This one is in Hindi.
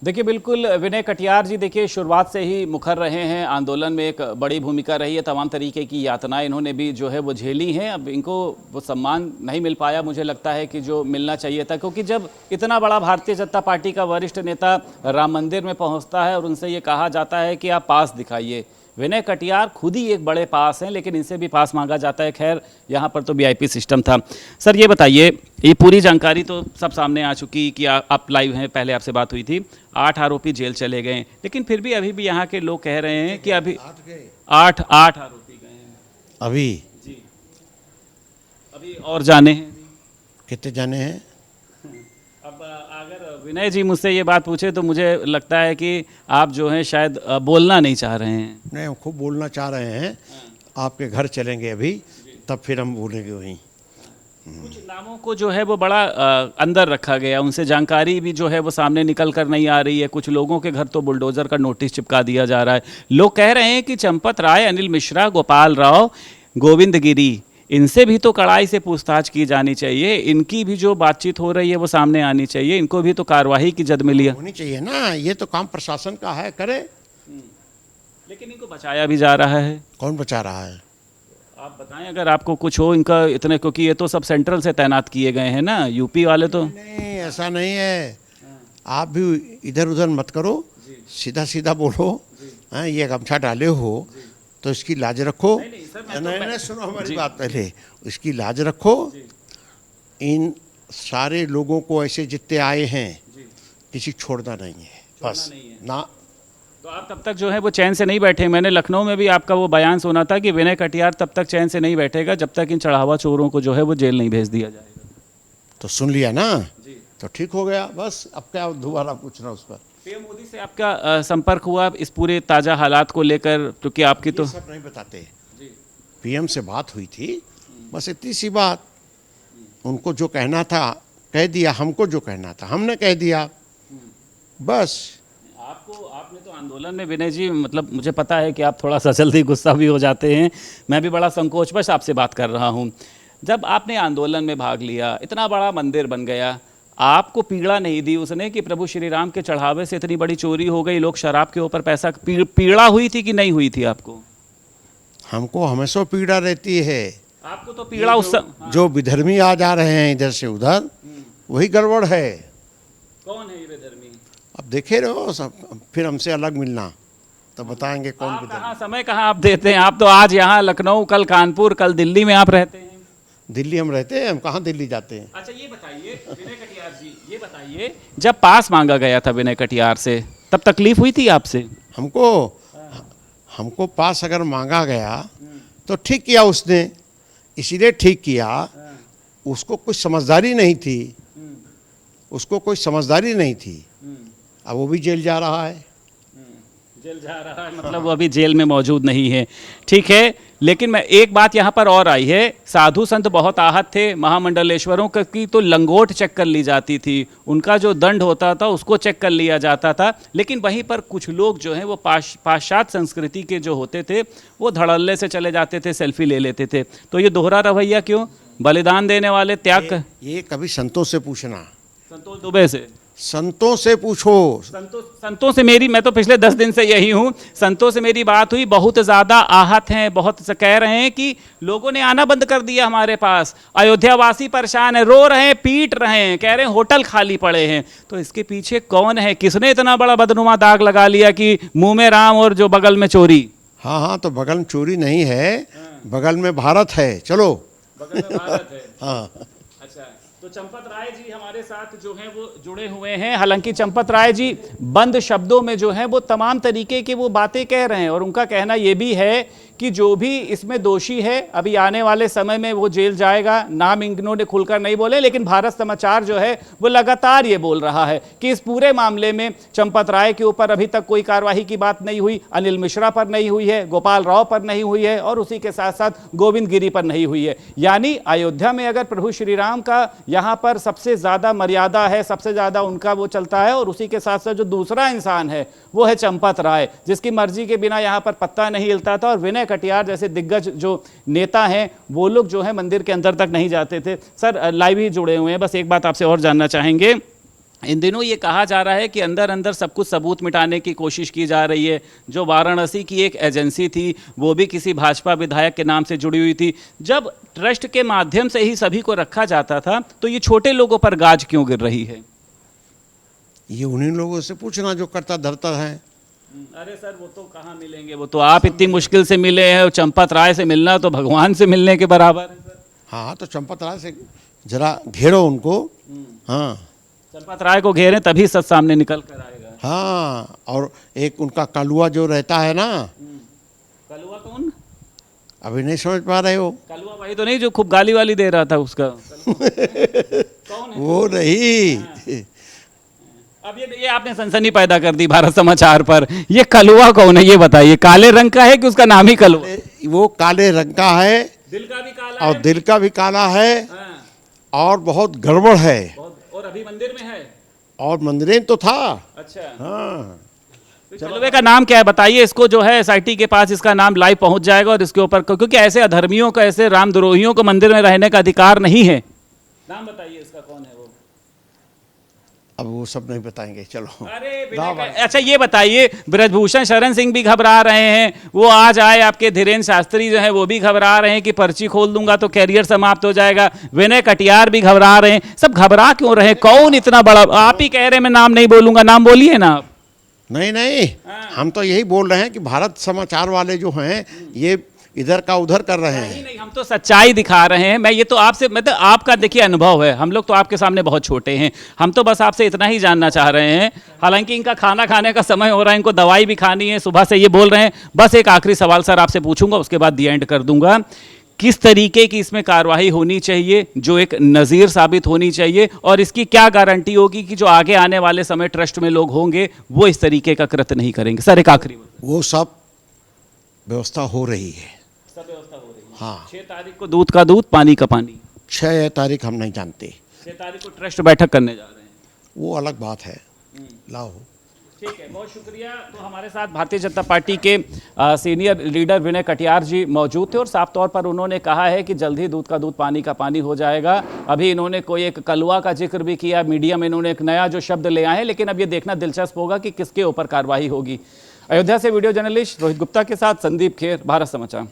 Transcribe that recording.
देखिए बिल्कुल विनय कटियार जी, देखिए शुरुआत से ही मुखर रहे हैं, आंदोलन में एक बड़ी भूमिका रही है, तमाम तरीके की यातनाएं इन्होंने भी जो है वो झेली हैं। अब इनको वो सम्मान नहीं मिल पाया, मुझे लगता है कि जो मिलना चाहिए था, क्योंकि जब इतना बड़ा भारतीय जनता पार्टी का वरिष्ठ नेता राम मंदिर में पहुंचता है और उनसे ये कहा जाता है कि आप पास दिखाइए। विनय कटियार खुद ही एक बड़े पास हैं, लेकिन इनसे भी पास मांगा जाता है। खैर यहाँ पर तो वीआईपी सिस्टम था। सर ये बताइए, ये पूरी जानकारी तो सब सामने आ चुकी कि आप लाइव हैं, पहले आपसे बात हुई थी। 8 आरोपी जेल चले गए, लेकिन फिर भी अभी भी यहाँ के लोग कह रहे हैं कि अभी 8 आरोपी गए हैं अभी जी। अभी और जाने हैं, कितने जाने हैं? अब अगर विनय जी मुझसे ये बात पूछे तो मुझे लगता है कि आप जो हैं शायद बोलना नहीं चाह रहे हैं। नहीं, हम खूब बोलना चाह रहे हैं। आपके घर चलेंगे अभी, तब फिर हम बोलेंगे वहीं। कुछ नामों को जो है वो बड़ा अंदर रखा गया, उनसे जानकारी भी जो है वो सामने निकल कर नहीं आ रही है। कुछ लोगों के घर तो बुलडोजर का नोटिस चिपका दिया जा रहा है। लोग कह रहे हैं कि चंपत राय, अनिल मिश्रा, गोपाल राव, गोविंद गिरी, इनसे भी तो कड़ाई से पूछताछ की जानी चाहिए। इनकी भी जो बातचीत हो रही है वो सामने आनी चाहिए। इनको भी तो कार्रवाई की जद मिली होनी चाहिए ना। ये तो काम प्रशासन का है, करे। लेकिन इनको बचाया भी जा रहा है। कौन बचा रहा है? आप बताएं अगर आपको कुछ हो इनका इतने, क्योंकि ये तो सब सेंट्रल से तैनात किए गए हैं ना, यूपी वाले तो। नहीं, ऐसा नहीं है। आप भी इधर उधर मत करो, सीधा सीधा बोलो। हाँ, ये गमछा डाले हो तो इसकी लाज रखो। नहीं, सुनो हमारी बात पहले। इसकी लाज रखो। इन सारे लोगों को ऐसे जितने आए हैं किसी छोड़ना नहीं है, बस ना। तो आप तब तक जो है वो चैन से नहीं बैठे। मैंने लखनऊ में भी आपका वो बयान सुना था कि विनय कटियार तब तक चैन से नहीं बैठेगा जब तक इन चढ़ावा चोरों को जो है वो जेल नहीं भेज दिया जाएगा। तो सुन लिया ना जी। तो ठीक हो गया, बस। अब क्या दोबारा पूछना उस पर? पीएम मोदी से आपका संपर्क हुआ इस पूरे ताज़ा हालात को लेकर? क्योंकि आपकी तो सब नहीं बताते जी। पीएम से बात हुई थी, बस इतनी सी बात। उनको जो कहना था कह दिया, हमको जो कहना था हमने कह दिया, बस। आपने तो आंदोलन में विनय जी, मतलब मुझे पता है कि आप थोड़ा सा जल्दी गुस्सा भी हो जाते हैं। मैं भी बड़ा संकोचवश आपसे बात कर रहा हूँ। जब आपने आंदोलन में भाग लिया, इतना बड़ा मंदिर बन गया, आपको पीड़ा नहीं दी उसने कि प्रभु श्री राम के चढ़ावे से इतनी बड़ी चोरी हो गई, लोग शराब के ऊपर पैसा, पीड़ा हुई थी कि नहीं हुई थी आपको? हमको हमेशा पीड़ा रहती है। आपको तो पीड़ा उस जो विधर्मी आ जा रहे हैं इधर से उधर, वही गड़बड़ है। कौन है ये विधर्मी? अब देखे रहो सब, फिर हमसे अलग मिलना तो बताएंगे कौन विधर्मी। समय कहाँ आप देते हैं? आप तो आज यहाँ लखनऊ, कल कानपुर, कल दिल्ली में आप रहते हैं। दिल्ली हम रहते हैं, हम कहाँ दिल्ली जाते हैं? अच्छा ये बताइए विनय कटियार जी, ये बताइए, जब पास मांगा गया था विनय कटियार से, तब तकलीफ हुई थी आपसे? हमको पास अगर मांगा गया तो ठीक किया उसने, इसीलिए ठीक किया। उसको कुछ समझदारी नहीं थी, उसको कोई समझदारी नहीं थी। अब वो भी जेल जा रहा है। जेल जा रहा है मतलब वो अभी जेल में मौजूद नहीं है, ठीक है। लेकिन मैं एक बात यहाँ पर और आई है, साधु संत बहुत आहत थे, महामंडलेश्वरों की तो लंगोट चेक कर ली जाती थी, उनका जो दंड होता था उसको चेक कर लिया जाता था। लेकिन वहीं पर कुछ लोग जो हैं वो पाश्चात्य संस्कृति के जो होते थे वो धड़ल्ले से चले जाते थे, सेल्फी ले लेते थे। तो ये दोहरा रवैया क्यों? बलिदान देने वाले त्याग। ये कभी संतों से पूछना, संतोष दुबे से, संतों से पूछो। संतों से मेरी, मैं तो पिछले 10 दिन से यही हूँ, संतों से मेरी बात हुई, बहुत ज़्यादा आहत हैं, बहुत से कह रहे हैं कि लोगों ने आना बंद कर दिया हमारे पास, अयोध्यावासी परेशान है, रो रहे हैं, पीट रहे हैं, कह रहे हैं होटल खाली पड़े हैं। तो इसके पीछे कौन है? किसने इतना बड़ा बदनुमा दाग लगा लिया कि मुंह में राम और जो बगल में चोरी? हाँ, तो बगल में चोरी नहीं है, बगल में भारत है। चलो, बगल में भारत है। हाँ। अच्छा, तो चंपत राय जी हमारे साथ जो हैं वो जुड़े हुए हैं। हालांकि चंपत राय जी बंद शब्दों में जो हैं वो तमाम तरीके की वो बातें कह रहे हैं, और उनका कहना ये भी है कि जो भी इसमें दोषी है अभी आने वाले समय में वो जेल जाएगा। नाम इन्होंने खुलकर नहीं बोले, लेकिन भारत समाचार जो है वो लगातार ये बोल रहा है कि इस पूरे मामले में चंपत राय के ऊपर अभी तक कोई कार्रवाई की बात नहीं हुई, अनिल मिश्रा पर नहीं हुई है, गोपाल राव पर नहीं हुई है, और उसी के साथ साथ गोविंद गिरी पर नहीं हुई है। यानी अयोध्या में अगर प्रभु श्री राम का यहाँ पर सबसे ज्यादा मर्यादा है, सबसे ज्यादा उनका वो चलता है, और उसी के साथ साथ जो दूसरा इंसान है वो है चंपत राय, जिसकी मर्जी के बिना यहाँ पर पत्ता नहीं हिलता था। और विनय कटियार जैसे दिग्गज जो नेता हैं वो लोग जो है मंदिर के अंदर तक नहीं जाते थे। सर लाइव ही जुड़े हुए हैं, बस एक बात आपसे और जानना चाहेंगे इन दिनों ये कहा जा रहा है कि अंदर अंदर सब कुछ सबूत मिटाने की कोशिश की जा रही है। जो वाराणसी की एक एजेंसी थी वो भी किसी भाजपा विधायक के नाम से जुड़ी हुई थी। जब ट्रस्ट के माध्यम से ही सभी को रखा जाता था तो ये छोटे लोगों पर गाज क्यों गिर रही है? ये उन्हीं लोगों से पूछना जो करता धरता है। अरे सर वो तो कहाँ मिलेंगे, वो तो आप इतनी मुश्किल से मिले हैं। चंपत राय से मिलना तो भगवान से मिलने के बराबर है सर। हाँ तो चंपत राय से जरा घेरो उनको। हाँ चंपत राय को घेरें तभी सच सामने निकल कर आएगा। हाँ, और एक उनका कलुआ जो रहता है ना। कलुआ कौन? अभी नहीं समझ पा रहे हो? कलुआ भाई तो नहीं जो खूब गाली वाली दे रहा था उसका? कौन है? वो नहीं। अब ये आपने सनसनी पैदा कर दी भारत समाचार पर। ये कलुआ कौन है ये बताइए? काले रंग का है कि उसका नाम ही कलुआ? वो काले रंग का है, दिल का भी काला और है? दिल का भी काला है, हाँ, और बहुत गड़बड़ है। और अभी मंदिर में है? और मंदिरें तो था। अच्छा, हाँ तो कलुए का नाम क्या है बताइए? इसको जो है एसआईटी के पास इसका नाम लाइव पहुंच जाएगा और इसके ऊपर, क्योंकि ऐसे अधर्मियों को, ऐसे रामद्रोहियों को मंदिर में रहने का अधिकार नहीं है। नाम बताइए इसका कौन है वो? अब वो सब नहीं बताएंगे, चलो। अरे अच्छा ये बताइए, ब्रजभूषण शरण सिंह भी घबरा रहे हैं। वो आज आए आपके धीरेन्द्र शास्त्री जो है वो भी घबरा रहे हैं कि पर्ची खोल दूंगा तो कैरियर समाप्त हो जाएगा। विनय कटियार भी घबरा रहे हैं। सब घबरा क्यों रहे? कौन इतना बड़ा? आप ही कह रहे हैं मैं नाम नहीं बोलूंगा, नाम बोलिए ना आप। नहीं नहीं, हम तो यही बोल रहे हैं कि भारत समाचार वाले जो हैं ये इधर का उधर कर रहे हैं। नहीं, हम तो सच्चाई दिखा रहे हैं। मैं ये तो आपसे, मतलब आपका देखिए अनुभव है, हम लोग तो आपके सामने बहुत छोटे हैं। हम तो बस आपसे इतना ही जानना चाह रहे हैं। हालांकि इनका खाना खाने का समय हो रहा है, इनको दवाई भी खानी है, सुबह से ये बोल रहे हैं। बस एक आखिरी सवाल सर आपसे पूछूंगा, उसके बाद दी एंड कर दूंगा। किस तरीके की इसमें कार्रवाई होनी चाहिए जो एक नज़ीर साबित होनी चाहिए, और इसकी क्या गारंटी होगी कि जो आगे आने वाले समय ट्रस्ट में लोग होंगे वो इस तरीके का कृत्य नहीं करेंगे? सर एक आखिरी। वो सब व्यवस्था हो रही है। सब व्यवस्था हो रही है। हाँ, 6 तारीख को दूध का दूध, पानी का पानी। 6 तारीख हम नहीं जानते। 6 तारीख को ट्रस्ट बैठक करने जा रहे हैं, वो अलग बात है। लाओ। ठीक है, बहुत शुक्रिया। तो हमारे साथ भारतीय जनता पार्टी के सीनियर लीडर विनय कटियार जी मौजूद थे और साफ तौर पर उन्होंने कहा है कि जल्द ही दूध का दूध पानी का पानी हो जाएगा। अभी इन्होंने कोई एक कलुआ का जिक्र भी किया, मीडिया में इन्होंने एक नया जो शब्द ले आए हैं, लेकिन अब ये देखना दिलचस्प होगा कि किसके ऊपर कार्रवाई होगी। अयोध्या से वीडियो जर्नलिस्ट रोहित गुप्ता के साथ संदीप खेर, भारत समाचार।